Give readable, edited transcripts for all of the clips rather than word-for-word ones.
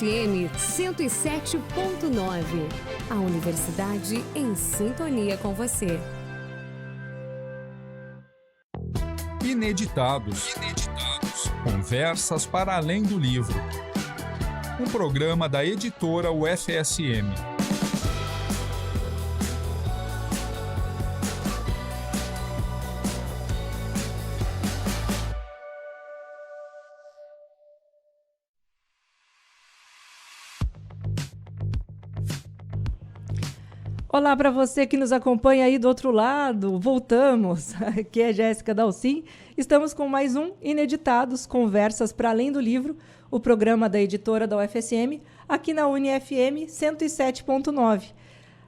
UniFM 107.9. A universidade em sintonia com você. Ineditados. Conversas para além do livro. Um programa da editora UFSM. Olá para você que nos acompanha aí do outro lado, voltamos, aqui é Jéssica Dalcin, estamos com mais um Ineditados, Conversas para Além do Livro, o programa da editora da UFSM, aqui na UniFM 107.9.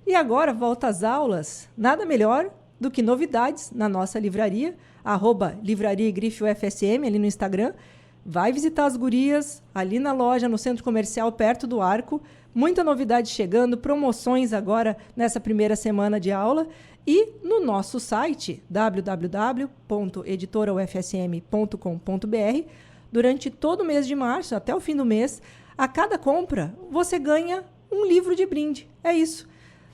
E agora volta às aulas, nada melhor do que novidades na nossa livraria, @livraria Grife UFSM, ali no Instagram. Vai visitar as gurias ali na loja, no centro comercial, perto do Arco. Muita novidade chegando, promoções agora nessa primeira semana de aula. E no nosso site, www.editoraufsm.com.br, durante todo o mês de março, até o fim do mês, a cada compra, você ganha um livro de brinde. É isso.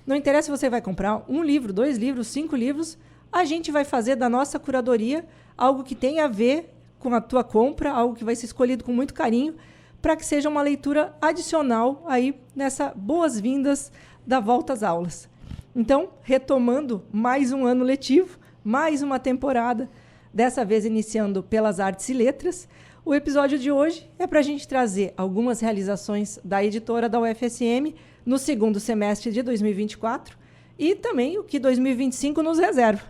Não interessa se você vai comprar um livro, 2 livros, 5 livros, a gente vai fazer da nossa curadoria algo que tenha a ver com a tua compra, algo que vai ser escolhido com muito carinho, para que seja uma leitura adicional aí nessa boas-vindas da volta às aulas. Então, retomando mais um ano letivo, mais uma temporada, dessa vez iniciando pelas artes e letras, o episódio de hoje é para a gente trazer algumas realizações da editora da UFSM no segundo semestre de 2024 e também o que 2025 nos reserva.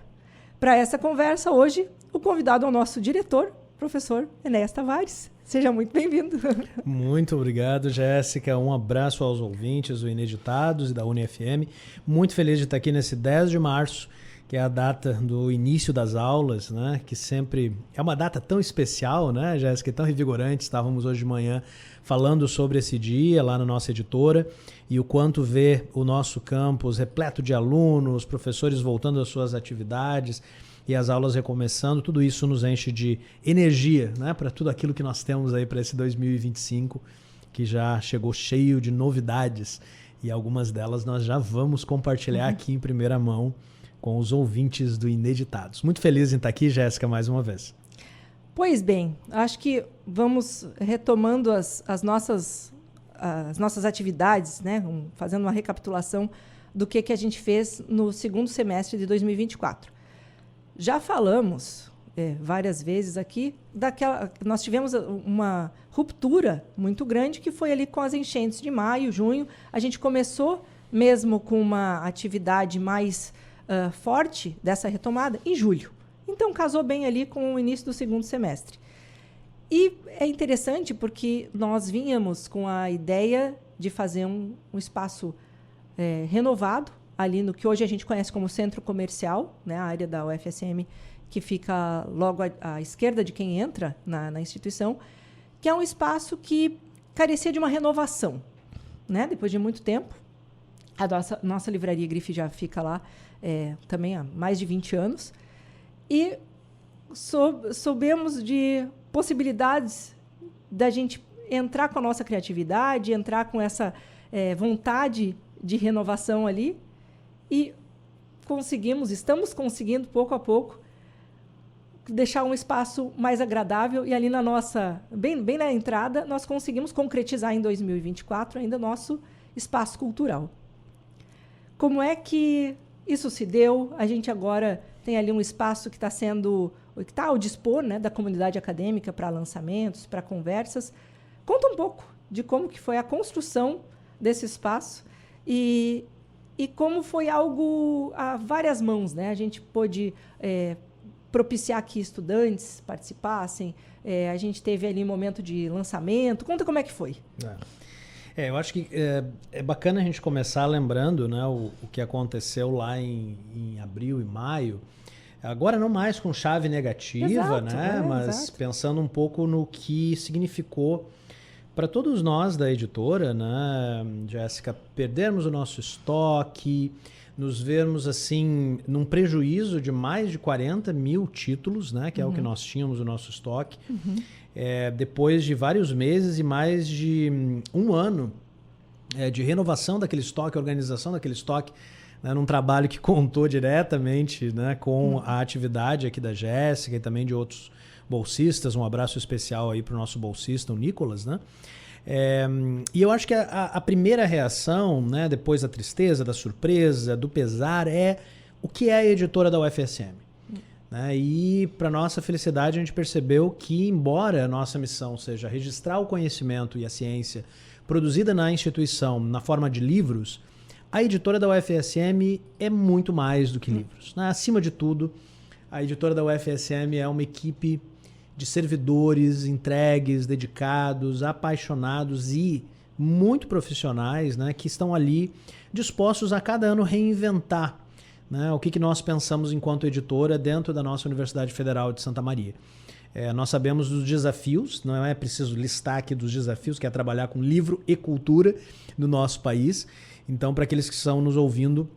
Para essa conversa, hoje, o convidado é o nosso diretor, professor Enéas Tavares. Seja muito bem-vindo. Muito obrigado, Jéssica. Um abraço aos ouvintes do Ineditados e da UniFM. Muito feliz de estar aqui nesse 10 de março, que é a data do início das aulas, né? Que sempre é uma data tão especial, né, Jéssica? Tão revigorante. Estávamos hoje de manhã falando sobre esse dia lá na nossa editora e o quanto ver o nosso campus repleto de alunos, professores voltando às suas atividades e as aulas recomeçando, tudo isso nos enche de energia, né, para tudo aquilo que nós temos aí para esse 2025, que já chegou cheio de novidades, e algumas delas nós já vamos compartilhar aqui em primeira mão com os ouvintes do Ineditados. Muito feliz em estar aqui, Jéssica, mais uma vez. Pois bem, acho que vamos retomando as nossas atividades, né, fazendo uma recapitulação do que a gente fez no segundo semestre de 2024. Já falamos várias vezes aqui nós tivemos uma ruptura muito grande que foi ali com as enchentes de maio, junho. A gente começou mesmo com uma atividade mais forte dessa retomada em julho. Então, casou bem ali com o início do segundo semestre. E é interessante porque nós vínhamos com a ideia de fazer um espaço renovado, ali no que hoje a gente conhece como centro comercial, né, a área da UFSM, que fica logo à esquerda de quem entra na instituição, que é um espaço que carecia de uma renovação, né? Depois de muito tempo. A nossa livraria Grife já fica lá também há mais de 20 anos. E soubemos de possibilidades da gente entrar com a nossa criatividade, entrar com essa vontade de renovação ali. E estamos conseguindo, pouco a pouco, deixar um espaço mais agradável. E ali na nossa, bem na entrada, nós conseguimos concretizar em 2024 ainda nosso espaço cultural. Como é que isso se deu? A gente agora tem ali um espaço que está ao dispor, né, da comunidade acadêmica para lançamentos, para conversas. Conta um pouco de como que foi a construção desse espaço e como foi algo a várias mãos, né? A gente pôde propiciar que estudantes participassem, a gente teve ali um momento de lançamento. Conta como é que foi. Eu acho que é bacana a gente começar lembrando, né, o que aconteceu lá em abril e maio. Agora não mais com chave negativa, exato, né? Mas exato, pensando um pouco no que significou para todos nós da editora, né, Jéssica, perdermos o nosso estoque, nos vermos assim num prejuízo de mais de 40 mil títulos, né, que é o que nós tínhamos no nosso estoque. depois de vários meses e mais de um ano de renovação daquele estoque, organização daquele estoque, né, num trabalho que contou diretamente, né, com a atividade aqui da Jéssica e também de outros bolsistas. Um abraço especial aí para o nosso bolsista, o Nicolas, né? E eu acho que a primeira reação, né, depois da tristeza, da surpresa, do pesar, é o que é a editora da UFSM. Né? E, para nossa felicidade, a gente percebeu que, embora a nossa missão seja registrar o conhecimento e a ciência produzida na instituição na forma de livros, a editora da UFSM é muito mais do que livros. Né? Acima de tudo, a editora da UFSM é uma equipe de servidores entregues, dedicados, apaixonados e muito profissionais, né, que estão ali dispostos a cada ano reinventar, né, o que nós pensamos enquanto editora dentro da nossa Universidade Federal de Santa Maria. Nós sabemos dos desafios, não é preciso listar aqui dos desafios, que é trabalhar com livro e cultura no nosso país. Então, para aqueles que estão nos ouvindo,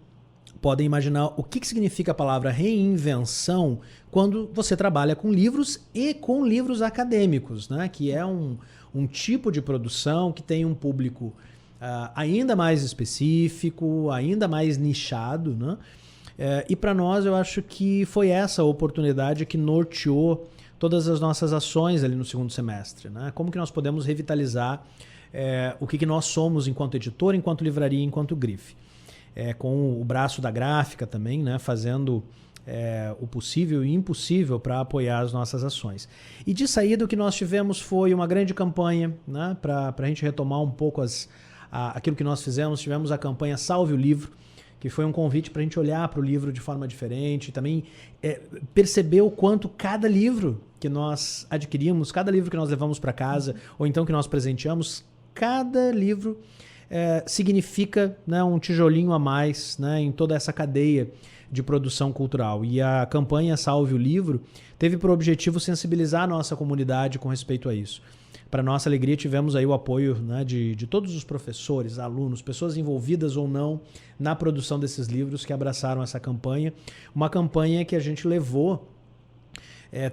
podem imaginar o que significa a palavra reinvenção quando você trabalha com livros e com livros acadêmicos, né? Que é um tipo de produção que tem um público ainda mais específico, ainda mais nichado, né? E para nós eu acho que foi essa a oportunidade que norteou todas as nossas ações ali no segundo semestre, né? Como que nós podemos revitalizar o que nós somos enquanto editor, enquanto livraria, enquanto grife. Com o braço da gráfica também, né, fazendo o possível e impossível para apoiar as nossas ações. E de saída o que nós tivemos foi uma grande campanha, né, para a gente retomar um pouco aquilo que nós fizemos. Tivemos a campanha Salve o Livro, que foi um convite para a gente olhar para o livro de forma diferente, também perceber o quanto cada livro que nós adquirimos, cada livro que nós levamos para casa, ou então que nós presenteamos, cada livro significa, né, um tijolinho a mais, né, em toda essa cadeia de produção cultural. E a campanha Salve o Livro teve por objetivo sensibilizar a nossa comunidade com respeito a isso. Para nossa alegria, tivemos aí o apoio, né, de todos os professores, alunos, pessoas envolvidas ou não na produção desses livros que abraçaram essa campanha. Uma campanha que a gente levou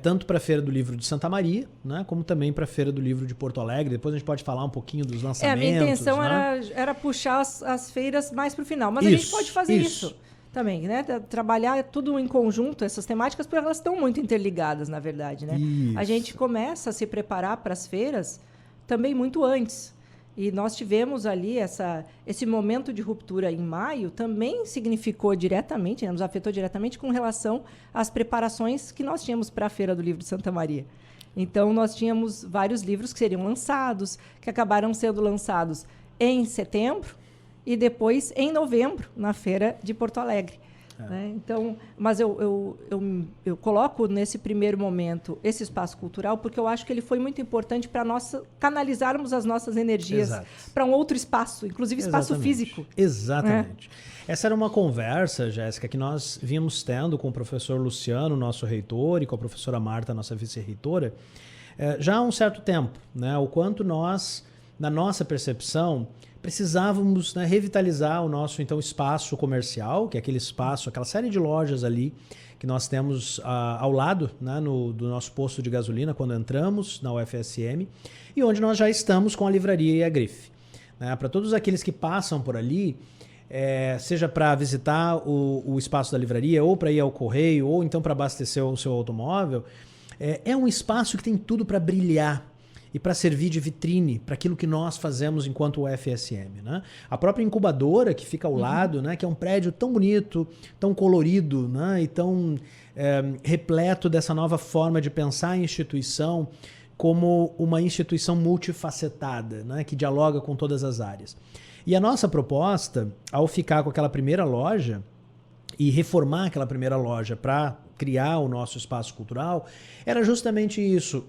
tanto para a Feira do Livro de Santa Maria, né, como também para a Feira do Livro de Porto Alegre. Depois a gente pode falar um pouquinho dos lançamentos. A minha intenção, né, era puxar as feiras mais para o final, mas a gente pode fazer isso também, né? Trabalhar tudo em conjunto, essas temáticas, porque elas estão muito interligadas, na verdade, né? A gente começa a se preparar para as feiras também muito antes. E nós tivemos ali esse momento de ruptura em maio, também significou diretamente, né, nos afetou diretamente com relação às preparações que nós tínhamos para a Feira do Livro de Santa Maria. Então, nós tínhamos vários livros que seriam lançados, que acabaram sendo lançados em setembro e depois em novembro, na Feira de Porto Alegre. Né? Então, mas eu coloco nesse primeiro momento esse espaço cultural porque eu acho que ele foi muito importante para nós canalizarmos as nossas energias para um outro espaço, inclusive espaço físico. Exatamente. Essa era uma conversa, Jéssica, que nós vínhamos tendo com o professor Luciano, nosso reitor, e com a professora Marta, nossa vice-reitora, já há um certo tempo, né? O quanto nós, na nossa percepção, precisávamos, né, revitalizar o nosso então espaço comercial, que é aquele espaço, aquela série de lojas ali que nós temos ao lado, né, do nosso posto de gasolina quando entramos na UFSM, e onde nós já estamos com a livraria e a grife. Né? Para todos aqueles que passam por ali, seja para visitar o espaço da livraria, ou para ir ao correio, ou então para abastecer o seu automóvel, é um espaço que tem tudo para brilhar e para servir de vitrine para aquilo que nós fazemos enquanto UFSM. Né? A própria incubadora que fica ao lado, né, que é um prédio tão bonito, tão colorido, né, e tão repleto dessa nova forma de pensar a instituição como uma instituição multifacetada, né, que dialoga com todas as áreas. E a nossa proposta, ao ficar com aquela primeira loja e reformar aquela primeira loja para criar o nosso espaço cultural, era justamente isso,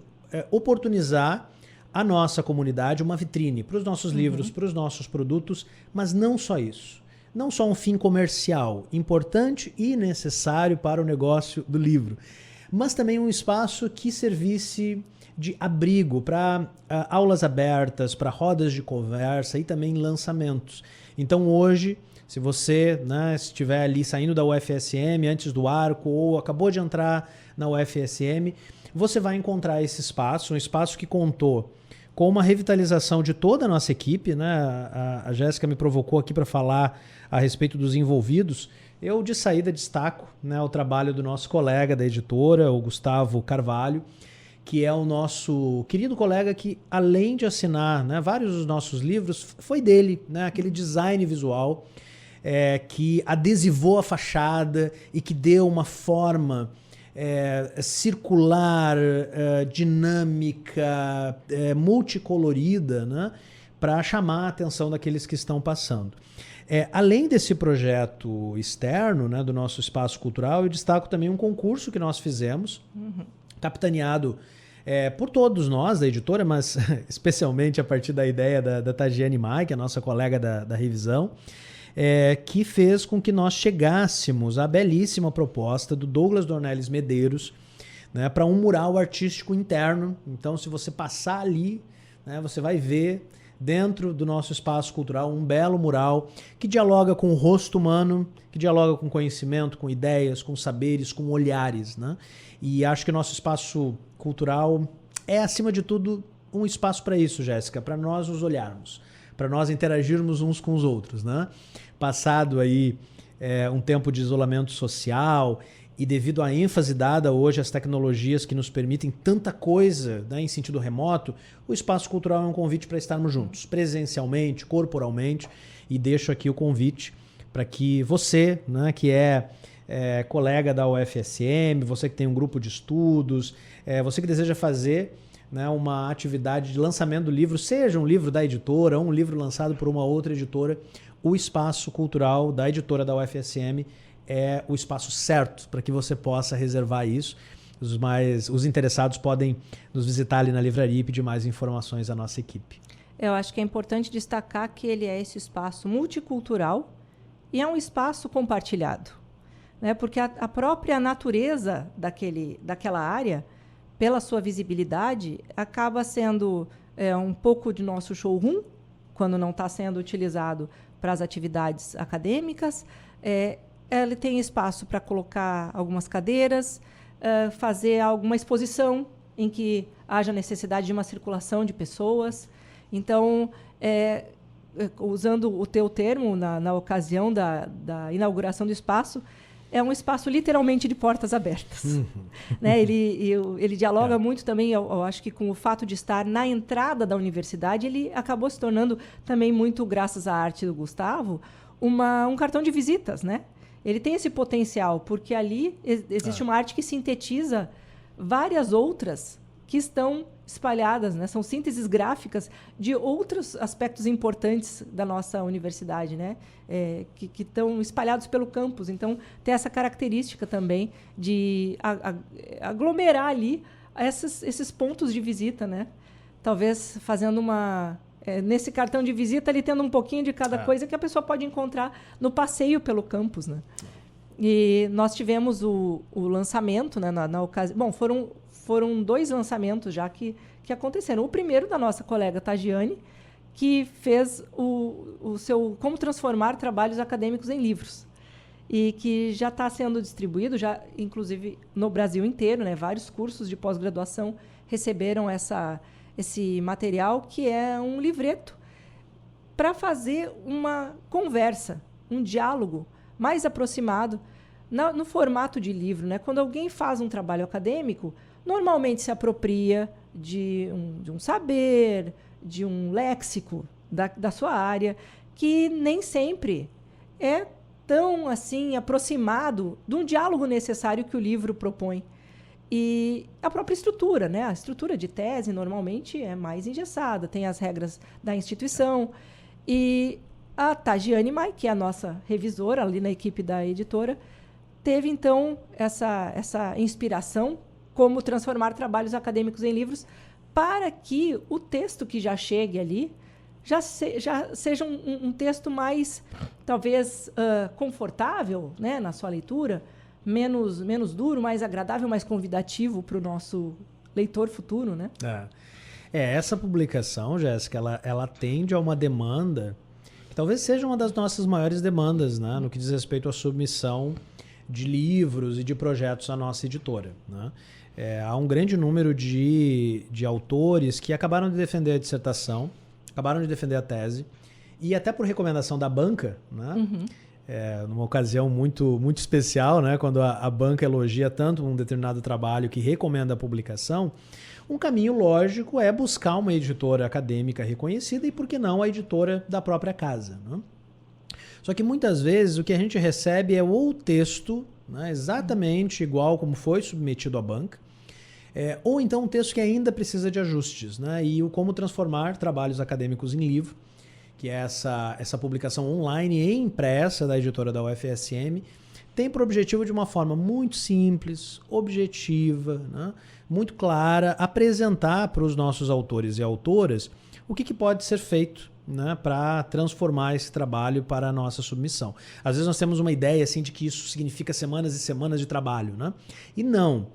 oportunizar a nossa comunidade uma vitrine para os nossos livros, para os nossos produtos, mas não só isso. Não só um fim comercial importante e necessário para o negócio do livro, mas também um espaço que servisse de abrigo para aulas abertas, para rodas de conversa e também lançamentos. Então hoje, se você, né, estiver ali saindo da UFSM antes do arco ou acabou de entrar na UFSM, você vai encontrar esse espaço, um espaço que contou com uma revitalização de toda a nossa equipe, né? A Jéssica me provocou aqui para falar a respeito dos envolvidos. Eu, de saída, destaco, né, o trabalho do nosso colega da editora, o Gustavo Carvalho, que é o nosso querido colega que, além de assinar, né, vários dos nossos livros, foi dele, né, aquele design visual que adesivou a fachada e que deu uma forma circular, dinâmica, multicolorida, né, para chamar a atenção daqueles que estão passando. Além desse projeto externo, né, do nosso espaço cultural, eu destaco também um concurso que nós fizemos, capitaneado por todos nós da editora, mas especialmente a partir da ideia da Tagiane Mai, que é a nossa colega da revisão, que fez com que nós chegássemos à belíssima proposta do Douglas Dornelles Medeiros, né, para um mural artístico interno. Então, se você passar ali, né, você vai ver dentro do nosso espaço cultural um belo mural que dialoga com o rosto humano, que dialoga com conhecimento, com ideias, com saberes, com olhares, né? E acho que o nosso espaço cultural é, acima de tudo, um espaço para isso, Jéssica, para nós nos olharmos, para nós interagirmos uns com os outros, né? Passado aí um tempo de isolamento social e devido à ênfase dada hoje às tecnologias que nos permitem tanta coisa, né, em sentido remoto, o espaço cultural é um convite para estarmos juntos, presencialmente, corporalmente, e deixo aqui o convite para que você, né, que é colega da UFSM, você que tem um grupo de estudos, você que deseja fazer, né, uma atividade de lançamento do livro, seja um livro da editora, ou um livro lançado por uma outra editora, o espaço cultural da editora da UFSM é o espaço certo para que você possa reservar isso. Os interessados podem nos visitar ali na livraria e pedir mais informações à nossa equipe. Eu acho que é importante destacar que ele é esse espaço multicultural e é um espaço compartilhado, né? Porque a própria natureza daquela área, pela sua visibilidade, acaba sendo um pouco de nosso showroom, quando não está sendo utilizado para as atividades acadêmicas. Ele tem espaço para colocar algumas cadeiras, fazer alguma exposição em que haja necessidade de uma circulação de pessoas. Então, usando o teu termo na ocasião da inauguração do espaço, é um espaço literalmente de portas abertas. Né? Ele dialoga muito também, eu acho que com o fato de estar na entrada da universidade, ele acabou se tornando também muito, graças à arte do Gustavo, um cartão de visitas, né? Ele tem esse potencial, porque ali existe uma arte que sintetiza várias outras que estão espalhadas, né? São sínteses gráficas de outros aspectos importantes da nossa universidade, né? Que estão espalhados pelo campus. Então, tem essa característica também de aglomerar ali esses pontos de visita, né? Talvez fazendo nesse cartão de visita, ele tendo um pouquinho de cada coisa que a pessoa pode encontrar no passeio pelo campus, né? E nós tivemos o lançamento, né, na ocasião. Bom, foram 2 lançamentos já que aconteceram. O primeiro da nossa colega Tagiane, que fez o seu Como Transformar Trabalhos Acadêmicos em Livros, e que já está sendo distribuído, já inclusive no Brasil inteiro, né? Vários cursos de pós-graduação receberam esse material, que é um livreto para fazer uma conversa, um diálogo mais aproximado no formato de livro, né? Quando alguém faz um trabalho acadêmico, normalmente se apropria de um saber, de um léxico da sua área, que nem sempre é tão assim aproximado de um diálogo necessário que o livro propõe. E a própria estrutura, né? A estrutura de tese, normalmente, é mais engessada, tem as regras da instituição. E a Tagiane Mai, que é a nossa revisora ali na equipe da editora, teve, então, essa inspiração, como transformar trabalhos acadêmicos em livros, para que o texto que já chegue ali já seja um texto mais, talvez, confortável, né, na sua leitura, menos duro, mais agradável, mais convidativo para o nosso leitor futuro, né? Essa publicação, Jéssica, ela atende a uma demanda que talvez seja uma das nossas maiores demandas, né, no que diz respeito à submissão de livros e de projetos à nossa editora, né? Há um grande número de autores que acabaram de defender a dissertação, acabaram de defender a tese, e até por recomendação da banca, né? Numa ocasião muito, muito especial, né? Quando a banca elogia tanto um determinado trabalho que recomenda a publicação, um caminho lógico é buscar uma editora acadêmica reconhecida e, por que não, a editora da própria casa, né? Só que muitas vezes o que a gente recebe é ou o texto, né, exatamente igual como foi submetido à banca, ou então um texto que ainda precisa de ajustes, né, e o como transformar trabalhos acadêmicos em livro, que é essa publicação online e impressa da editora da UFSM, tem por objetivo, de uma forma muito simples, objetiva, né, muito clara, apresentar para os nossos autores e autoras o que pode ser feito, né, para transformar esse trabalho para a nossa submissão. Às vezes nós temos uma ideia assim, de que isso significa semanas e semanas de trabalho, né? E não.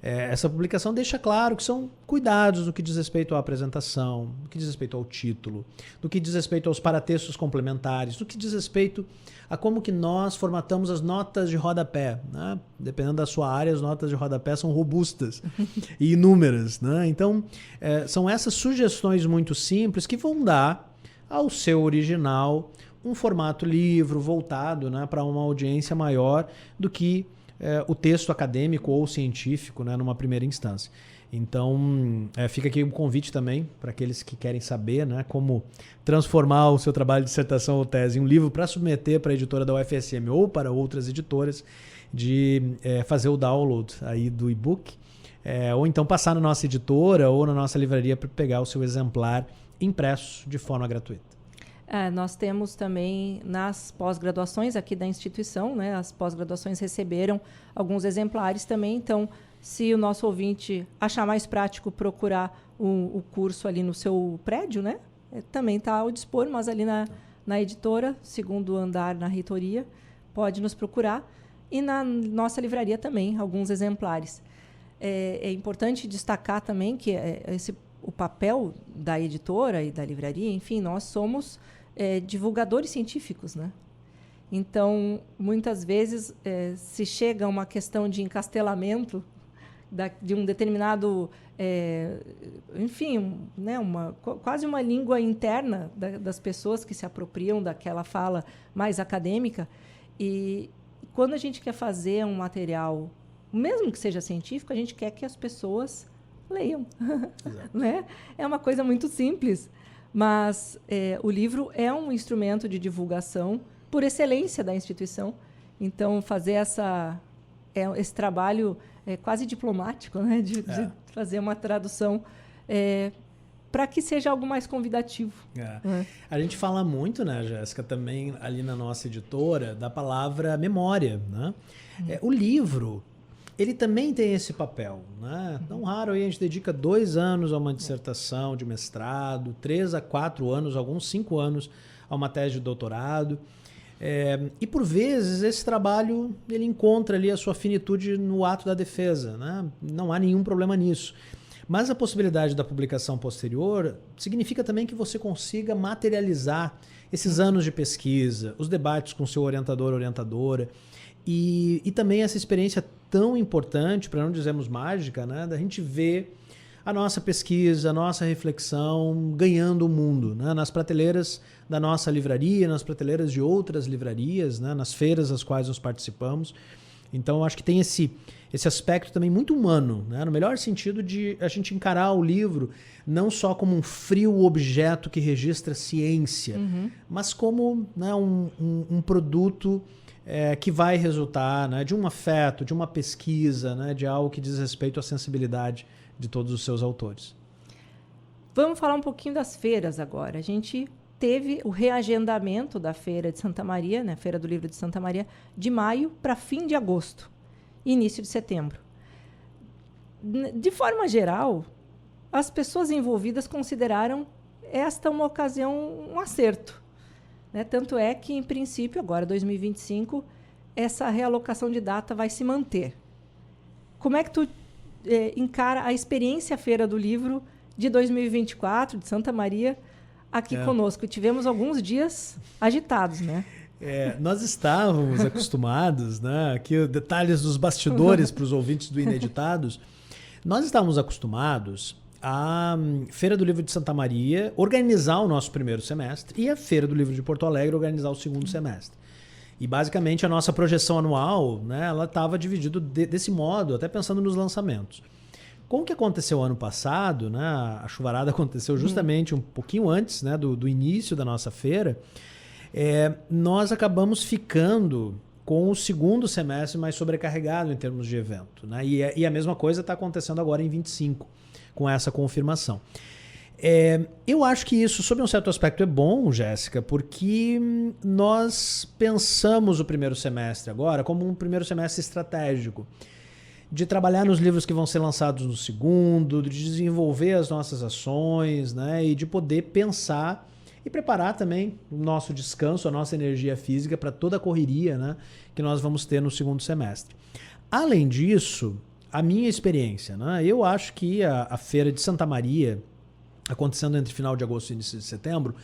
Essa publicação deixa claro que são cuidados no que diz respeito à apresentação, no que diz respeito ao título, no que diz respeito aos paratextos complementares, no que diz respeito a como que nós formatamos as notas de rodapé, né? Dependendo da sua área, as notas de rodapé são robustas e inúmeras, né? Então, são essas sugestões muito simples que vão dar ao seu original um formato livro voltado, né, para uma audiência maior do que o texto acadêmico ou científico, né, numa primeira instância. Então, fica aqui um convite também para aqueles que querem saber, né, como transformar o seu trabalho de dissertação ou tese em um livro para submeter para a editora da UFSM ou para outras editoras, de fazer o download aí do e-book, ou então passar na nossa editora ou na nossa livraria para pegar o seu exemplar impresso de forma gratuita. Nós temos também nas pós-graduações aqui da instituição, né, as pós-graduações receberam alguns exemplares também, então se o nosso ouvinte achar mais prático procurar o curso ali no seu prédio, né, também está ao dispor, mas ali na editora, segundo andar na reitoria, pode nos procurar, e na nossa livraria também, alguns exemplares. É importante destacar também que o papel da editora e da livraria, enfim, nós somos divulgadores científicos, né? Então, muitas vezes, se chega a uma questão de encastelamento de um determinado, enfim, né, quase uma língua interna das pessoas que se apropriam daquela fala mais acadêmica, e quando a gente quer fazer um material, mesmo que seja científico, a gente quer que as pessoas leiam. Né? É uma coisa muito simples, mas o livro é um instrumento de divulgação por excelência da instituição. Então, fazer esse trabalho quase diplomático, né? de fazer uma tradução para que seja algo mais convidativo. A gente fala muito, né, Jéssica, também ali na nossa editora, da palavra memória, né? O livro, ele também tem esse papel, né? Não raro aí a gente dedica 2 anos a uma dissertação de mestrado, 3 a 4 anos, alguns 5 anos a uma tese de doutorado. E por vezes esse trabalho ele encontra ali a sua finitude no ato da defesa, né? Não há nenhum problema nisso. Mas a possibilidade da publicação posterior significa também que você consiga materializar esses anos de pesquisa, os debates com seu orientador, orientadora, e também essa experiência tão importante, para não dizermos mágica, né, da gente ver a nossa pesquisa, a nossa reflexão ganhando o mundo, né, nas prateleiras da nossa livraria, nas prateleiras de outras livrarias, né, nas feiras às quais nós participamos. Então, eu acho que tem esse aspecto também muito humano, né, no melhor sentido de a gente encarar o livro não só como um frio objeto que registra ciência, mas como, né, um produto que vai resultar, né, de um afeto, de uma pesquisa, né, de algo que diz respeito à sensibilidade de todos os seus autores. Vamos falar um pouquinho das feiras agora. A gente teve o reagendamento da Feira de Santa Maria, né, Feira do Livro de Santa Maria, de maio para fim de agosto, início de setembro. De forma geral, as pessoas envolvidas consideraram esta uma ocasião, um acerto. Né? Tanto é que, em princípio, agora, 2025, essa realocação de data vai se manter. Como é que tu encara a experiência Feira do Livro de 2024, de Santa Maria, aqui conosco? Tivemos alguns dias agitados, né? Nós estávamos acostumados, né? Aqui detalhes dos bastidores para os ouvintes do Ineditados. Nós estávamos acostumados a Feira do Livro de Santa Maria organizar o nosso primeiro semestre e a Feira do Livro de Porto Alegre organizar o segundo semestre. E basicamente a nossa projeção anual, né, ela estava dividida desse modo, até pensando nos lançamentos. Com o que aconteceu ano passado, né, a chuvarada aconteceu justamente um pouquinho antes, né, do início da nossa feira, nós acabamos ficando com o segundo semestre mais sobrecarregado em termos de evento. Né? E a mesma coisa está acontecendo agora em 25, com essa confirmação. Eu acho que isso, sob um certo aspecto, é bom, Jéssica, porque nós pensamos o primeiro semestre agora como um primeiro semestre estratégico, de trabalhar nos livros que vão ser lançados no segundo, de desenvolver as nossas ações, né, e de poder pensar e preparar também o nosso descanso, a nossa energia física para toda a correria, né, que nós vamos ter no segundo semestre. Além disso, a minha experiência, né, eu acho que a Feira de Santa Maria, acontecendo entre final de agosto e início de setembro,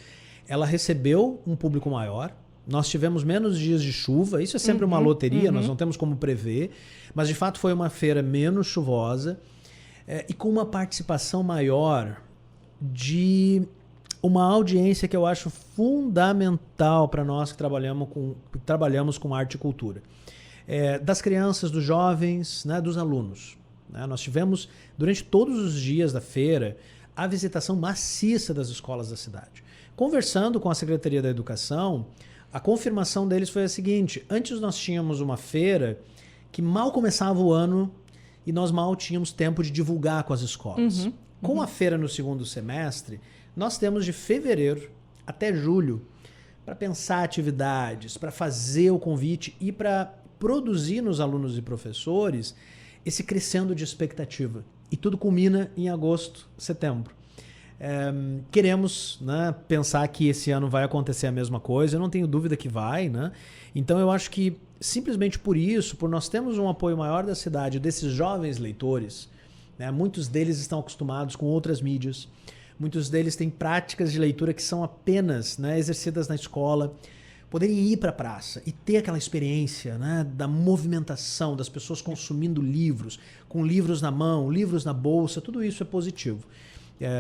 ela recebeu um público maior. Nós tivemos menos dias de chuva, isso é sempre uma loteria, nós não temos como prever, mas de fato foi uma feira menos chuvosa e com uma participação maior de uma audiência que eu acho fundamental para nós que trabalhamos com arte e cultura. Das crianças, dos jovens, né, dos alunos. Né? Nós tivemos, durante todos os dias da feira, a visitação maciça das escolas da cidade. Conversando com a Secretaria da Educação, a confirmação deles foi a seguinte: antes nós tínhamos uma feira que mal começava o ano e nós mal tínhamos tempo de divulgar com as escolas. Com a feira no segundo semestre, nós temos de fevereiro até julho para pensar atividades, para fazer o convite e para produzir nos alunos e professores esse crescendo de expectativa. E tudo culmina em agosto, setembro. Queremos, né, pensar que esse ano vai acontecer a mesma coisa, eu não tenho dúvida que vai, né? Então eu acho que simplesmente por isso, por nós termos um apoio maior da cidade, desses jovens leitores, né, muitos deles estão acostumados com outras mídias, muitos deles têm práticas de leitura que são apenas, né, exercidas na escola, poderem ir para a praça e ter aquela experiência, né, da movimentação, das pessoas consumindo livros, com livros na mão, livros na bolsa, tudo isso é positivo.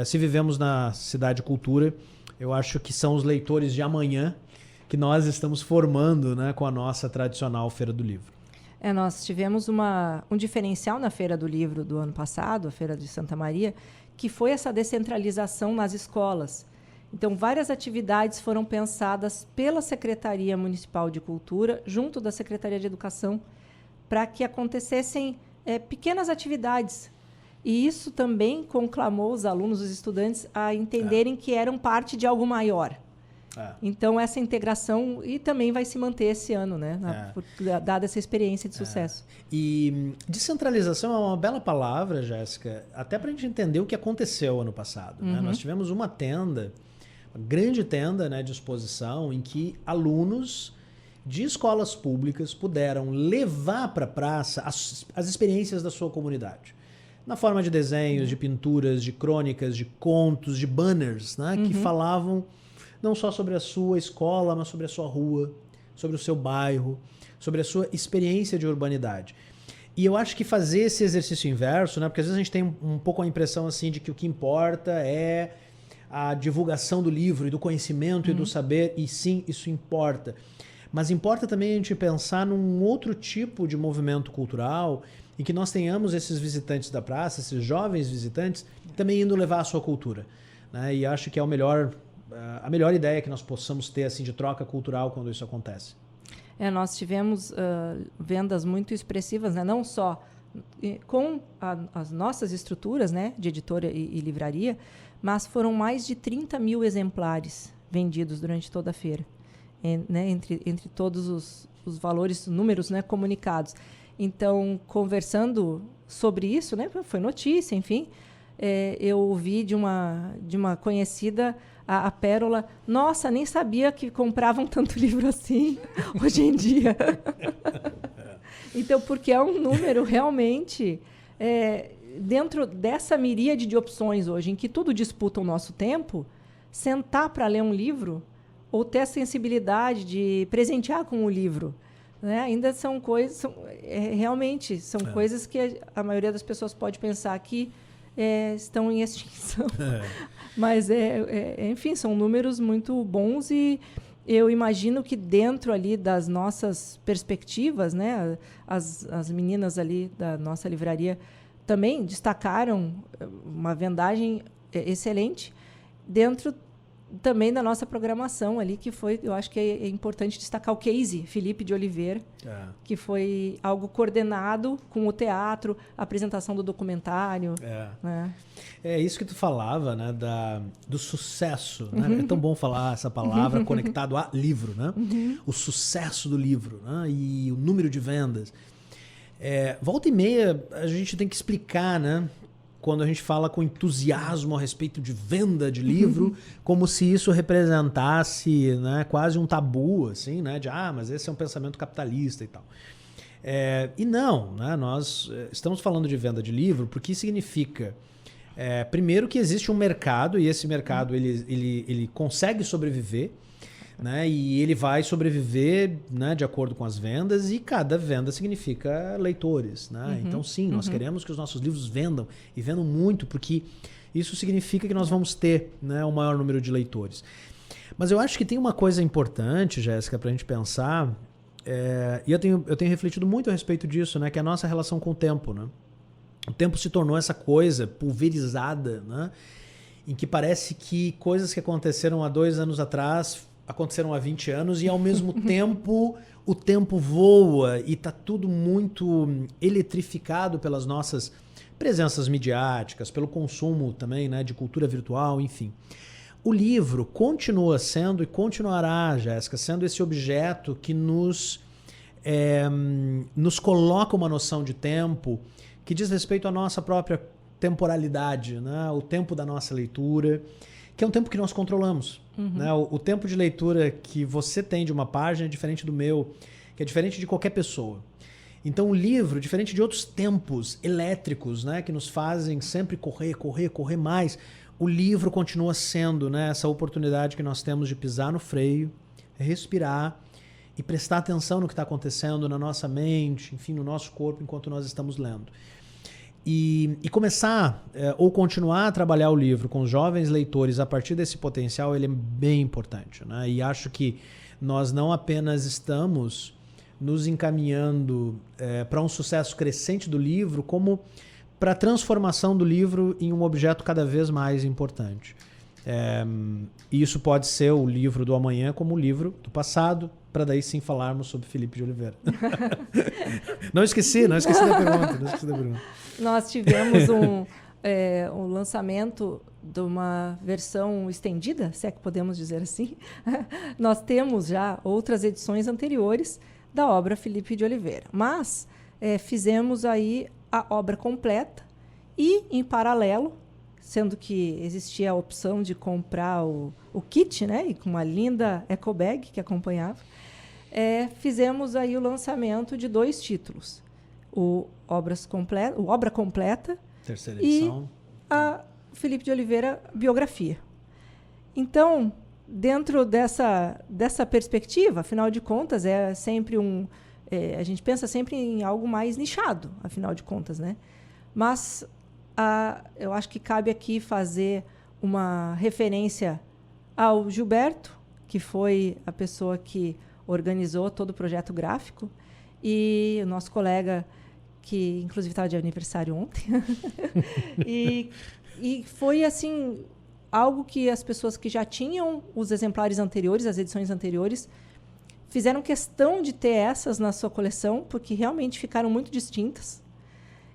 Se vivemos na Cidade Cultura, eu acho que são os leitores de amanhã que nós estamos formando, né, com a nossa tradicional Feira do Livro. Nós tivemos um diferencial na Feira do Livro do ano passado, a Feira de Santa Maria, que foi essa descentralização nas escolas. Então, várias atividades foram pensadas pela Secretaria Municipal de Cultura, junto da Secretaria de Educação, para que acontecessem pequenas atividades. E isso também conclamou os alunos, os estudantes, a entenderem que eram parte de algo maior. Então, essa integração e também vai se manter esse ano, né? Dada essa experiência de sucesso. E descentralização é uma bela palavra, Jéssica, até para a gente entender o que aconteceu ano passado. Né? Nós tivemos uma tenda, uma grande tenda, né, de exposição, em que alunos de escolas públicas puderam levar para a praça as experiências da sua comunidade. Na forma de desenhos, de pinturas, de crônicas, de contos, de banners, né, que falavam não só sobre a sua escola, mas sobre a sua rua, sobre o seu bairro, sobre a sua experiência de urbanidade. E eu acho que fazer esse exercício inverso, né, porque às vezes a gente tem um pouco a impressão assim, de que o que importa é a divulgação do livro e do conhecimento e do saber, e sim, isso importa. Mas importa também a gente pensar num outro tipo de movimento cultural em que nós tenhamos esses visitantes da praça, esses jovens visitantes, também indo levar a sua cultura. Né? E acho que é a melhor ideia que nós possamos ter assim, de troca cultural quando isso acontece. Nós tivemos vendas muito expressivas, né? Não só com as nossas estruturas, né, de editora e livraria, mas foram mais de 30 mil exemplares vendidos durante toda a feira, né, entre todos os valores, números, né, comunicados. Então, conversando sobre isso, né, foi notícia, enfim, eu ouvi de uma conhecida, a Pérola: nossa, nem sabia que compravam tanto livro assim hoje em dia. Então, porque é um número realmente, dentro dessa miríade de opções hoje, em que tudo disputa o nosso tempo, sentar para ler um livro, ou ter a sensibilidade de presentear com o livro. Né? Ainda são coisas, realmente, são coisas que a maioria das pessoas pode pensar que estão em extinção. Mas, enfim, são números muito bons e eu imagino que dentro ali das nossas perspectivas, né, as meninas ali da nossa livraria também destacaram uma vendagem excelente dentro também da nossa programação ali, que foi, eu acho que é importante destacar o case Felipe de Oliveira, que foi algo coordenado com o teatro, a apresentação do documentário. Né? É isso que tu falava, né, do sucesso. Né? É tão bom falar essa palavra conectado a livro, né? O sucesso do livro, né? E o número de vendas. Volta e meia a gente tem que explicar, né? Quando a gente fala com entusiasmo a respeito de venda de livro, como se isso representasse, né, quase um tabu, assim, né, de mas esse é um pensamento capitalista e tal. E não, né, nós estamos falando de venda de livro porque isso significa, primeiro, que existe um mercado e esse mercado ele consegue sobreviver, né, e ele vai sobreviver, né, de acordo com as vendas, e cada venda significa leitores. Né? Então, sim, nós queremos que os nossos livros vendam, e vendam muito, porque isso significa que nós vamos ter, né, um maior número de leitores. Mas eu acho que tem uma coisa importante, Jéssica, para a gente pensar, e eu tenho refletido muito a respeito disso, né, que é a nossa relação com o tempo. Né? O tempo se tornou essa coisa pulverizada, né, em que parece que coisas que aconteceram há 2 anos atrás aconteceram há 20 anos e, ao mesmo tempo, o tempo voa e está tudo muito eletrificado pelas nossas presenças midiáticas, pelo consumo também, né, de cultura virtual, enfim. O livro continua sendo e continuará, Jéssica, sendo esse objeto que nos coloca uma noção de tempo que diz respeito à nossa própria temporalidade, né, o tempo da nossa leitura, que é um tempo que nós controlamos. Né? O tempo de leitura que você tem de uma página é diferente do meu, que é diferente de qualquer pessoa. Então o livro, diferente de outros tempos elétricos, né, que nos fazem sempre correr mais, o livro continua sendo, né, essa oportunidade que nós temos de pisar no freio, respirar e prestar atenção no que está acontecendo na nossa mente, enfim, no nosso corpo enquanto nós estamos lendo. E começar ou continuar a trabalhar o livro com os jovens leitores a partir desse potencial, ele é bem importante. Né? E acho que nós não apenas estamos nos encaminhando para um sucesso crescente do livro, como para a transformação do livro em um objeto cada vez mais importante. E isso pode ser o livro do amanhã como o livro do passado, para daí sim falarmos sobre Felipe de Oliveira. Não esqueci da pergunta. Nós tivemos um lançamento de uma versão estendida, se é que podemos dizer assim. Nós temos já outras edições anteriores da obra Felipe de Oliveira, mas fizemos aí a obra completa e, em paralelo, sendo que existia a opção de comprar o kit, né, e com uma linda eco bag que acompanhava, fizemos aí o lançamento de 2 títulos. O Obra Completa, terceira edição, e a Felipe de Oliveira Biografia. Então, dentro dessa perspectiva, afinal de contas, é sempre a gente pensa sempre em algo mais nichado, afinal de contas, né? Mas eu acho que cabe aqui fazer uma referência ao Gilberto, que foi a pessoa que organizou todo o projeto gráfico, e o nosso colega, que inclusive estava de aniversário ontem. e foi assim algo que as pessoas que já tinham os exemplares anteriores, as edições anteriores, fizeram questão de ter essas na sua coleção, porque realmente ficaram muito distintas.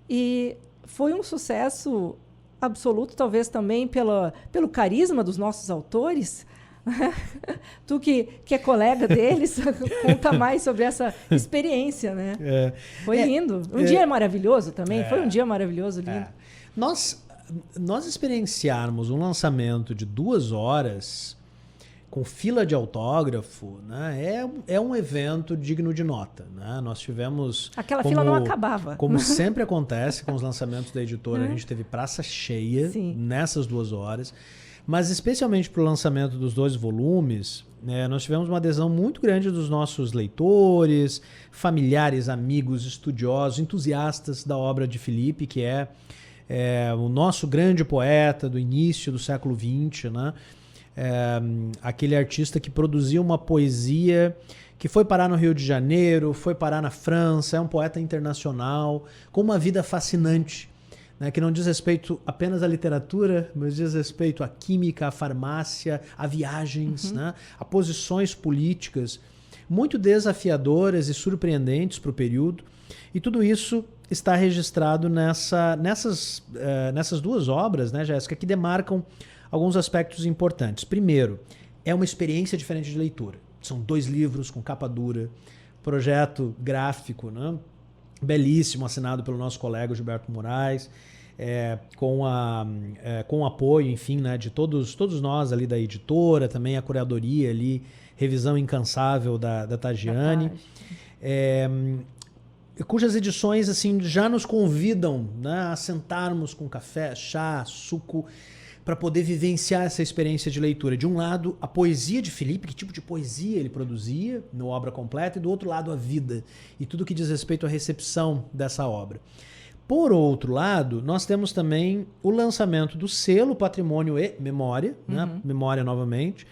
E foi um sucesso absoluto, talvez também pelo carisma dos nossos autores. Tu que é colega deles, conta mais sobre essa experiência, né? Foi lindo. Um dia maravilhoso também. Foi um dia maravilhoso, lindo. Nós experienciarmos um lançamento de 2 horas com fila de autógrafo, né, é um evento digno de nota. Né? Nós tivemos... Aquela fila não acabava. Como sempre acontece com os lançamentos da editora, a gente teve praça cheia. Sim. Nessas 2 horas. Mas especialmente para o lançamento dos 2 volumes, nós tivemos uma adesão muito grande dos nossos leitores, familiares, amigos, estudiosos, entusiastas da obra de Felipe, que é o nosso grande poeta do início do século XX, né? Aquele artista que produziu uma poesia que foi parar no Rio de Janeiro, foi parar na França, é um poeta internacional, com uma vida fascinante, né, que não diz respeito apenas à literatura, mas diz respeito à química, à farmácia, a viagens, né, a posições políticas muito desafiadoras e surpreendentes para o período. E tudo isso está registrado nessas 2 obras, né, Jéssica, que demarcam alguns aspectos importantes. Primeiro, é uma experiência diferente de leitura. São 2 livros com capa dura, projeto gráfico, né, belíssimo, assinado pelo nosso colega Gilberto Moraes, com o apoio, enfim, né, de todos nós ali da editora, também a curadoria ali, revisão incansável da Tagiane, cujas edições assim, já nos convidam, né, a sentarmos com café, chá, suco, para poder vivenciar essa experiência de leitura. De um lado, a poesia de Felipe, que tipo de poesia ele produzia no Obra Completa, e do outro lado, a vida e tudo que diz respeito à recepção dessa obra. Por outro lado, nós temos também o lançamento do selo Patrimônio e Memória, né? Memória novamente,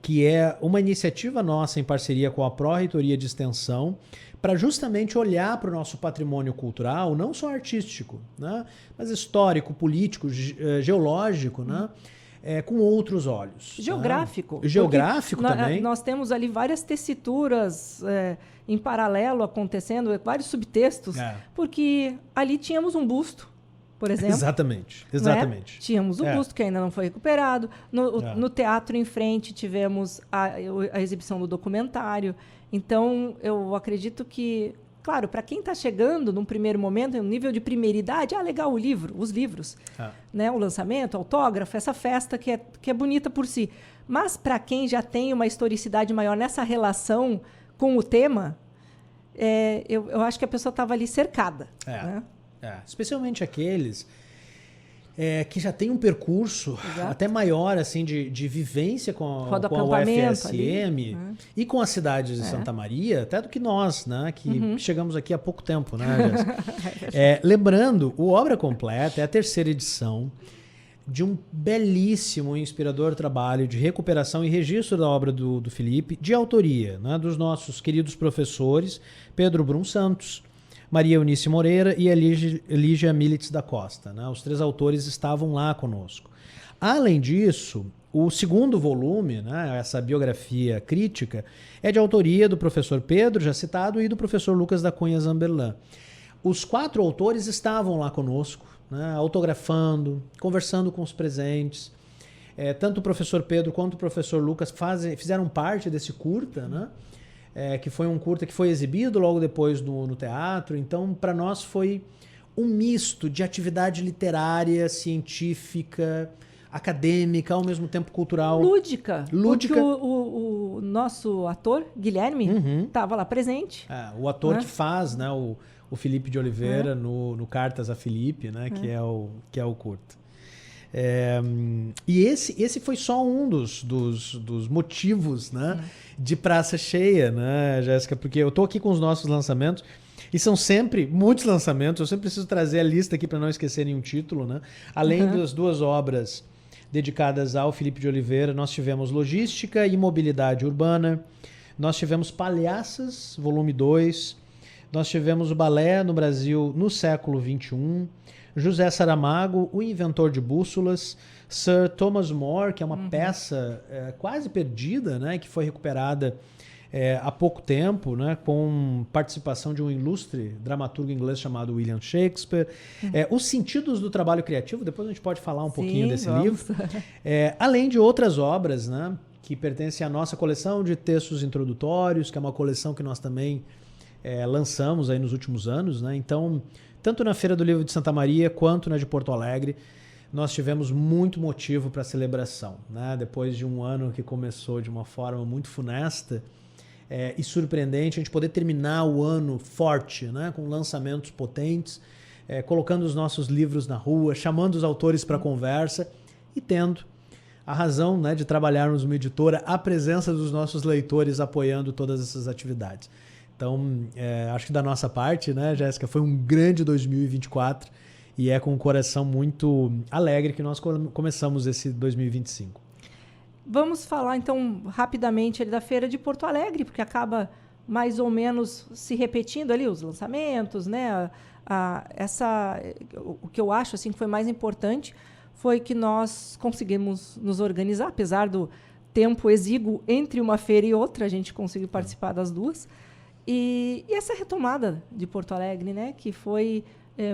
que é uma iniciativa nossa em parceria com a Pró-Reitoria de Extensão, para justamente olhar para o nosso patrimônio cultural, não só artístico, né, mas histórico, político, geológico, né, com outros olhos. Geográfico. Né? Geográfico também. Nós temos ali várias tessituras em paralelo acontecendo, vários subtextos, porque ali tínhamos um busto, por exemplo. Exatamente. Né? Tínhamos o busto que ainda não foi recuperado. No teatro em frente tivemos a exibição do documentário. Então, eu acredito que, claro, para quem está chegando num primeiro momento, no nível de primeiridade, legal os livros, né? O lançamento, o autógrafo, essa festa que é bonita por si. Mas para quem já tem uma historicidade maior nessa relação com o tema, eu acho que a pessoa estava ali cercada. Né? Especialmente aqueles que já tem um percurso até maior assim, de vivência com a UFSM e com as cidades de Santa Maria, até do que nós, né, que chegamos aqui há pouco tempo. Né, lembrando, o Obra Completa é a 3ª edição de um belíssimo e inspirador trabalho de recuperação e registro da obra do Felipe, de autoria, né, dos nossos queridos professores Pedro Brum Santos, Maria Eunice Moreira e Elígia Militz da Costa. Né? Os 3 autores estavam lá conosco. Além disso, o 2º volume, né, essa biografia crítica, é de autoria do professor Pedro, já citado, e do professor Lucas da Cunha Zamberlan. Os 4 autores estavam lá conosco, né, autografando, conversando com os presentes. Tanto o professor Pedro quanto o professor Lucas fizeram parte desse curta, né? Que foi um curta que foi exibido logo depois no teatro. Então, para nós foi um misto de atividade literária, científica, acadêmica, ao mesmo tempo cultural. Lúdica. Porque o nosso ator, Guilherme, estava lá presente. O ator que faz, né, o Felipe de Oliveira no Cartas a Felipe, né, que é o curta. E esse foi só um dos motivos, né, de praça cheia, né, Jéssica? Porque eu estou aqui com os nossos lançamentos e são sempre muitos lançamentos. Eu sempre preciso trazer a lista aqui para não esquecer nenhum título, né? Além das 2 obras dedicadas ao Felipe de Oliveira, nós tivemos Logística e Mobilidade Urbana, nós tivemos Palhaças, volume 2, nós tivemos o Balé no Brasil no século XXI, José Saramago, o inventor de bússolas, Sir Thomas More, que é uma peça quase perdida, né, que foi recuperada há pouco tempo, né, com participação de um ilustre dramaturgo inglês chamado William Shakespeare. Os Sentidos do Trabalho Criativo, depois a gente pode falar um pouquinho desse livro. Além de outras obras, né, que pertencem à nossa coleção de textos introdutórios, que é uma coleção que nós também lançamos aí nos últimos anos, né? Então, tanto na Feira do Livro de Santa Maria quanto na de Porto Alegre, nós tivemos muito motivo para celebração, né? Depois de um ano que começou de uma forma muito funesta e surpreendente, a gente poder terminar o ano forte, né? Com lançamentos potentes, colocando os nossos livros na rua, chamando os autores para conversa e tendo a razão, né, de trabalharmos uma editora, a presença dos nossos leitores apoiando todas essas atividades. Então, acho que da nossa parte, né, Jéssica, foi um grande 2024 e é com um coração muito alegre que nós começamos esse 2025. Vamos falar, então, rapidamente da Feira de Porto Alegre, porque acaba mais ou menos se repetindo ali os lançamentos, né? O que eu acho assim, que foi mais importante foi que nós conseguimos nos organizar, apesar do tempo exíguo entre uma feira e outra, a gente conseguiu participar das duas. E essa retomada de Porto Alegre, né, que foi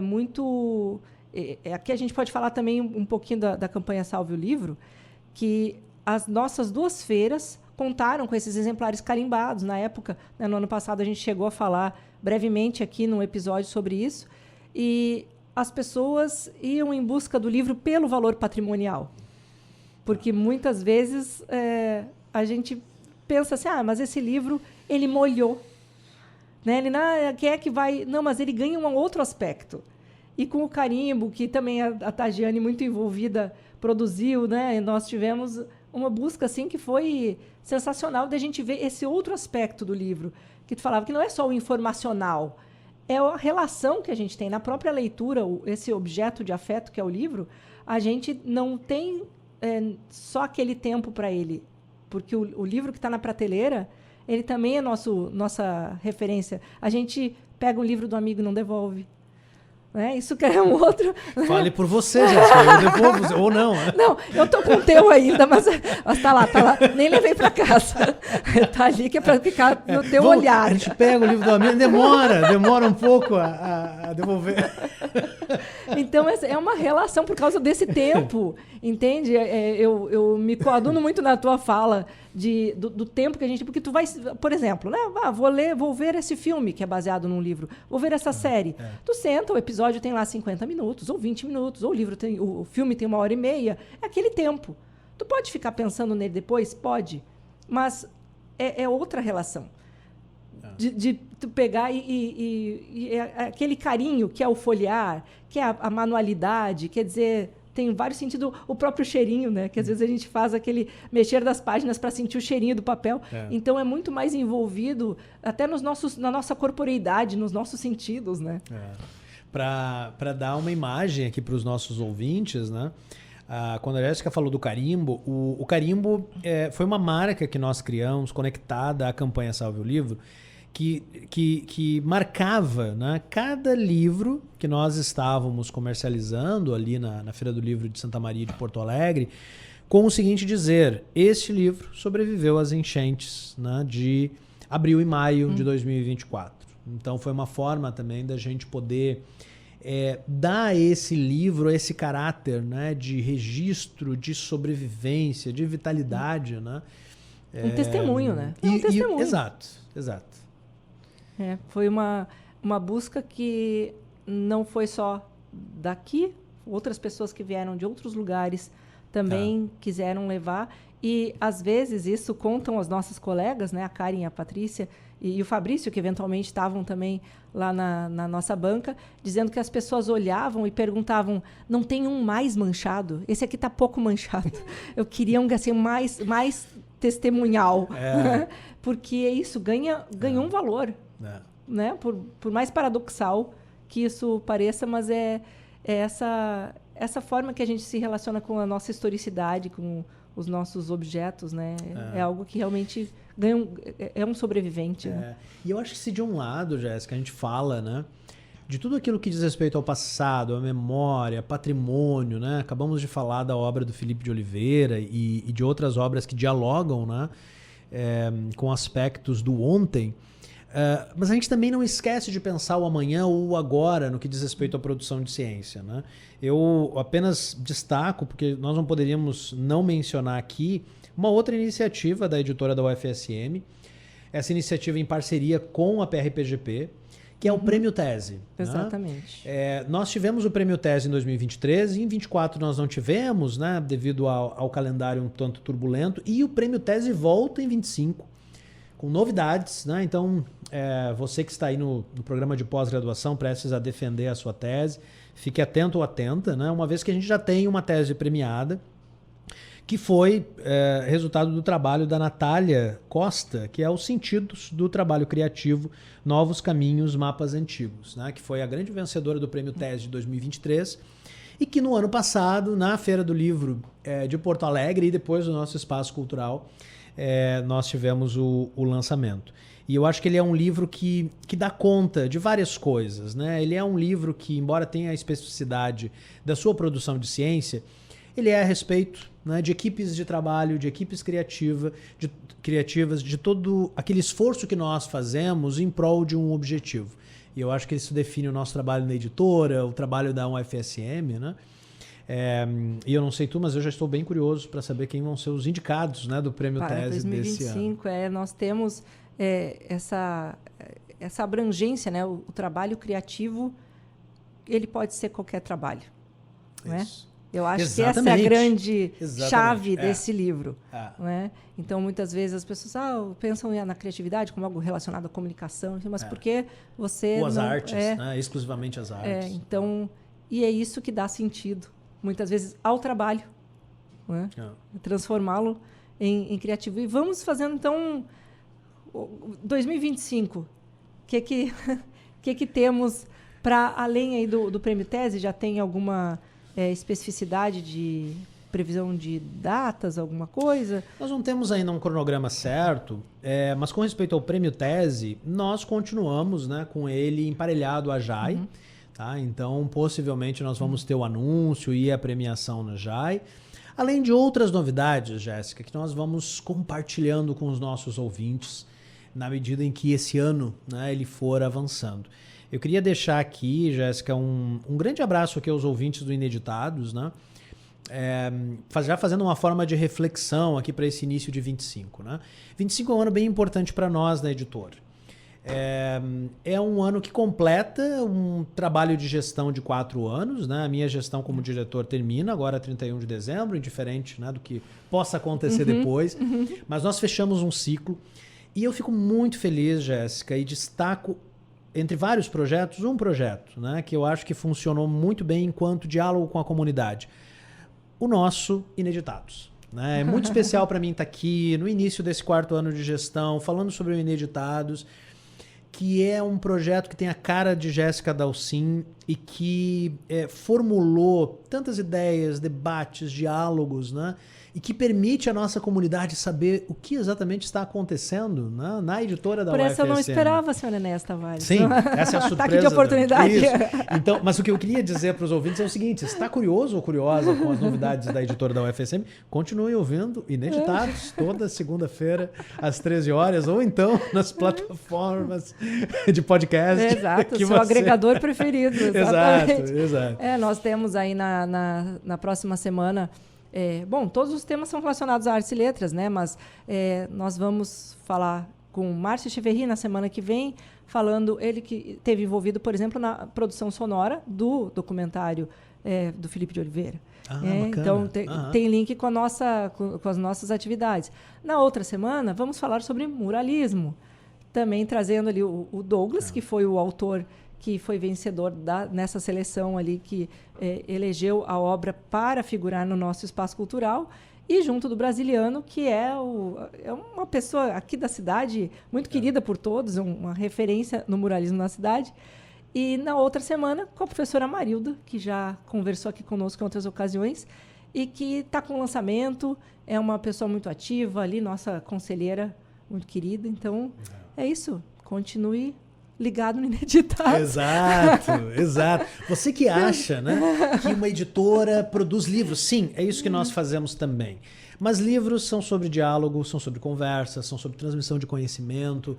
muito... aqui a gente pode falar também um pouquinho da campanha Salve o Livro, que as nossas duas feiras contaram com esses exemplares carimbados. Na época, né, no ano passado, a gente chegou a falar brevemente aqui num episódio sobre isso, e as pessoas iam em busca do livro pelo valor patrimonial. Porque muitas vezes a gente pensa assim, mas esse livro, ele molhou. Né? Ele, quem é que vai... Não, mas ele ganha um outro aspecto. E com o carimbo, que também a Tagiane, muito envolvida, produziu, né? Nós tivemos uma busca assim, que foi sensacional de a gente ver esse outro aspecto do livro, que tu falava que não é só o informacional, é a relação que a gente tem na própria leitura, esse objeto de afeto que é o livro, a gente não tem só aquele tempo para ele, porque o livro que está na prateleira, ele também é nossa referência. A gente pega um livro do amigo e não devolve. Né? Isso que é um outro... Fale por você, Jéssica, eu devolvo, ou não. Não, eu tô com o teu ainda, mas tá lá. Nem levei para casa. Tá ali que é para ficar no teu olhar. A gente pega o livro do amigo, demora um pouco a devolver. Então, é uma relação por causa desse tempo, entende? Eu me coaduno muito na tua fala do tempo que a gente... Porque tu vai, por exemplo, né? Vou ver esse filme que é baseado num livro, vou ver essa série. Tu senta, o episódio tem lá 50 minutos, ou 20 minutos, ou o filme tem 1h30, é aquele tempo. Tu pode ficar pensando nele depois? Pode, mas é outra relação. De tu pegar e aquele carinho que é o folhear, que é a manualidade, quer dizer, tem vários sentidos, o próprio cheirinho, né? Que às vezes a gente faz aquele mexer das páginas para sentir o cheirinho do papel. Então é muito mais envolvido até na nossa corporeidade, nos nossos sentidos, né? Para dar uma imagem aqui para os nossos ouvintes, né? Quando a Jéssica falou do carimbo, o carimbo foi uma marca que nós criamos, conectada à campanha Salve o Livro, que marcava, né, cada livro que nós estávamos comercializando ali na Feira do Livro de Santa Maria de Porto Alegre, com o seguinte dizer: este livro sobreviveu às enchentes, né, de abril e maio de 2024. Então foi uma forma também da gente poder dar a esse livro esse caráter, né, de registro, de sobrevivência, de vitalidade. Né? Um testemunho, né? Um testemunho. Exato. Foi uma busca que não foi só daqui, outras pessoas que vieram de outros lugares também quiseram levar. E, às vezes, isso contam as nossas colegas, né, a Karen, a Patrícia e o Fabrício, que eventualmente estavam também lá na nossa banca, dizendo que as pessoas olhavam e perguntavam: não tem um mais manchado? Esse aqui está pouco manchado. Eu queria assim, mais testemunhal. Porque isso ganha um valor. Né? Por mais paradoxal que isso pareça, mas é essa forma que a gente se relaciona com a nossa historicidade, com os nossos objetos, né? É algo que realmente é um sobrevivente. Né? E eu acho que se de um lado, Jéssica, a gente fala, né, de tudo aquilo que diz respeito ao passado, à memória, patrimônio, né? Acabamos de falar da obra do Felipe de Oliveira e de outras obras que dialogam, né, com aspectos do ontem. Mas a gente também não esquece de pensar o amanhã ou o agora no que diz respeito à produção de ciência. Né? Eu apenas destaco, porque nós não poderíamos não mencionar aqui, uma outra iniciativa da editora da UFSM, essa iniciativa em parceria com a PRPGP, que é o Prêmio Tese. Exatamente. Né? Nós tivemos o Prêmio Tese em 2023, em 2024 nós não tivemos, né, devido ao calendário um tanto turbulento, e o Prêmio Tese volta em 2025, com novidades, né? Então, você que está aí no programa de pós-graduação, prestes a defender a sua tese, fique atento ou atenta, né? Uma vez que a gente já tem uma tese premiada, que foi resultado do trabalho da Natália Costa, que é os sentidos do trabalho criativo, Novos Caminhos, Mapas Antigos, né? Que foi a grande vencedora do Prêmio TES de 2023 e que no ano passado, na Feira do Livro de Porto Alegre e depois do nosso espaço cultural, nós tivemos o lançamento. E eu acho que ele é um livro que dá conta de várias coisas, né? Ele é um livro que, embora tenha a especificidade da sua produção de ciência, ele é a respeito, né, de equipes de trabalho, de equipes criativas, de todo aquele esforço que nós fazemos em prol de um objetivo. E eu acho que isso define o nosso trabalho na editora, o trabalho da UFSM, né? E eu não sei tu, mas eu já estou bem curioso para saber quem vão ser os indicados, né, do Prêmio TES desse ano. 2025, nós temos essa abrangência, né? O trabalho criativo, ele pode ser qualquer trabalho, não é? Eu acho que essa é a grande chave desse livro. Não é? Então, muitas vezes as pessoas pensam na criatividade como algo relacionado à comunicação, mas por que você ou as não... artes, né? Exclusivamente as artes. Então, e é isso que dá sentido, muitas vezes, ao trabalho. Não é? Transformá-lo em criativo. E vamos fazendo, então, 2025. O que temos para, além aí do Prêmio Tese, já tem alguma... especificidade de previsão de datas, alguma coisa? Nós não temos ainda um cronograma certo, mas com respeito ao Prêmio Tese, nós continuamos, né, com ele emparelhado à JAI. Tá? Então, possivelmente, nós vamos ter o anúncio e a premiação na JAI. Além de outras novidades, Jéssica, que nós vamos compartilhando com os nossos ouvintes na medida em que esse ano, né, ele for avançando. Eu queria deixar aqui, Jéssica, um grande abraço aqui aos ouvintes do Ineditados, né? Já fazendo uma forma de reflexão aqui para esse início de 25. Né? 25 é um ano bem importante para nós na editora. É um ano que completa um trabalho de gestão de 4 anos. Né? A minha gestão como diretor termina agora 31 de dezembro, indiferente, né, do que possa acontecer depois. Mas nós fechamos um ciclo e eu fico muito feliz, Jéssica, e destaco entre vários projetos, um projeto, né, que eu acho que funcionou muito bem enquanto diálogo com a comunidade. O nosso Ineditados. Né? É muito especial para mim estar aqui no início desse 4º ano de gestão, falando sobre o Ineditados, que é um projeto que tem a cara de Jéssica Dalcin e que formulou tantas ideias, debates, diálogos, né? E que permite a nossa comunidade saber o que exatamente está acontecendo, né, na editora da UFSM. Por essa eu não esperava, senhora Enéas Tavares. Sim, essa é a surpresa. Ataque de oportunidade. Isso. Então, mas o que eu queria dizer para os ouvintes é o seguinte: se está curioso ou curiosa com as novidades da editora da UFSM, continue ouvindo Ineditados toda segunda-feira às 13 horas ou então nas plataformas de podcast. Exato, seu agregador preferido. Exatamente. Exato. Nós temos aí na próxima semana... todos os temas são relacionados a artes e letras, né? Mas nós vamos falar com o Márcio Echeverri na semana que vem, ele que esteve envolvido, por exemplo, na produção sonora do documentário do Felipe de Oliveira. Então, tem link com as nossas atividades. Na outra semana, vamos falar sobre muralismo, também trazendo ali o Douglas, que foi o autor que foi vencedor nessa seleção ali que elegeu a obra para figurar no nosso espaço cultural, e junto do Brasiliano, que é uma pessoa aqui da cidade, muito querida por todos, uma referência no muralismo na cidade. E na outra semana, com a professora Marilda, que já conversou aqui conosco em outras ocasiões, e que está com lançamento, é uma pessoa muito ativa ali, nossa conselheira muito querida. Então, é isso. Continue ligado no Ineditados. Exato. Você que acha, né, que uma editora produz livros, sim, é isso que nós fazemos também. Mas livros são sobre diálogo, são sobre conversa, são sobre transmissão de conhecimento.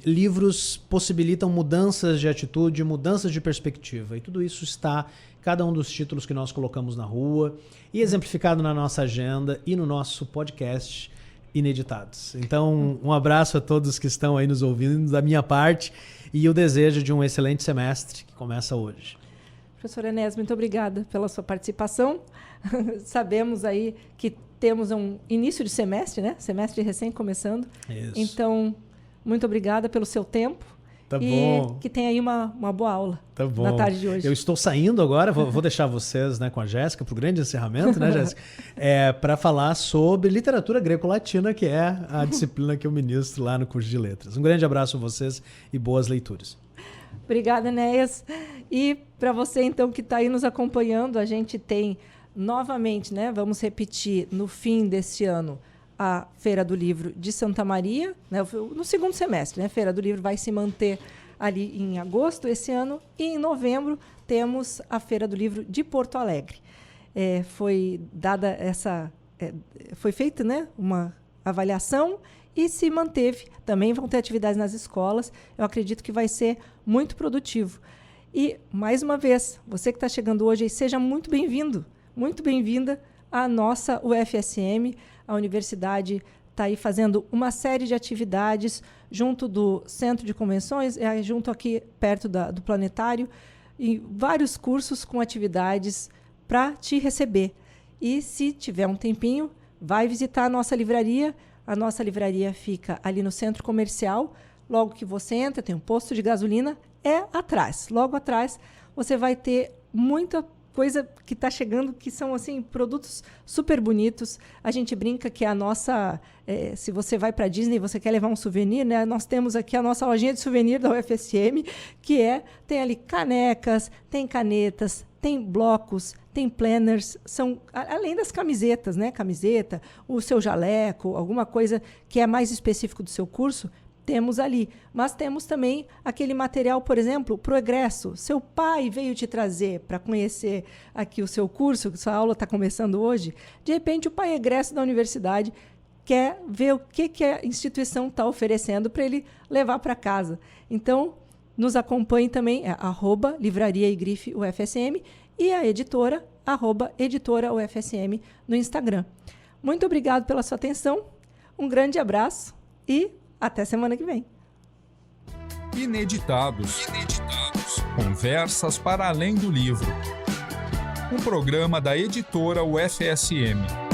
Livros possibilitam mudanças de atitude, mudanças de perspectiva. E tudo isso está, cada um dos títulos que nós colocamos na rua, e exemplificado na nossa agenda e no nosso podcast Ineditados. Então, um abraço a todos que estão aí nos ouvindo da minha parte e o desejo de um excelente semestre que começa hoje. Professora Enéas, muito obrigada pela sua participação. Sabemos aí que temos um início de semestre, né? Semestre recém começando. Isso. Então, muito obrigada pelo seu tempo Tá e bom. que tenha aí uma boa aula Tá bom. na tarde de hoje. Eu estou saindo agora, vou deixar vocês, né, com a Jéssica para o grande encerramento, né, Jéssica? Para falar sobre literatura greco-latina, que é a disciplina que eu ministro lá no curso de letras. Um grande abraço a vocês e boas leituras. Obrigada, Enéas. E para você, então, que está aí nos acompanhando, a gente tem novamente, né, vamos repetir, no fim deste ano, a Feira do Livro de Santa Maria, né, no segundo semestre. Né, a Feira do Livro vai se manter ali em agosto esse ano, e em novembro temos a Feira do Livro de Porto Alegre. Foi feita, né, uma avaliação e se manteve. Também vão ter atividades nas escolas. Eu acredito que vai ser muito produtivo. E, mais uma vez, você que está chegando hoje, seja muito bem-vindo, muito bem-vinda à nossa UFSM. A universidade está aí fazendo uma série de atividades junto do Centro de Convenções, junto aqui perto do Planetário, e vários cursos com atividades para te receber. E, se tiver um tempinho, vai visitar a nossa livraria. A nossa livraria fica ali no Centro Comercial. Logo que você entra, tem um posto de gasolina, atrás. Logo atrás, você vai ter muita coisa que está chegando, que são assim produtos super bonitos. A gente brinca que a nossa... se você vai para a Disney e você quer levar um souvenir, né, nós temos aqui a nossa lojinha de souvenir da UFSM, que tem ali canecas, tem canetas, tem blocos, tem planners, são além das camisetas, né? Camiseta, o seu jaleco, alguma coisa que é mais específico do seu curso, temos ali. Mas temos também aquele material, por exemplo, para o egresso. Seu pai veio te trazer para conhecer aqui o seu curso, que sua aula está começando hoje. De repente, o pai egresso da universidade quer ver o que a instituição está oferecendo para ele levar para casa. Então, nos acompanhe também, @livraria e grife UFSM, e a editora, @editora UFSM no Instagram. Muito obrigado pela sua atenção, um grande abraço e até semana que vem. Ineditados. Conversas para além do livro. Um programa da editora UFSM.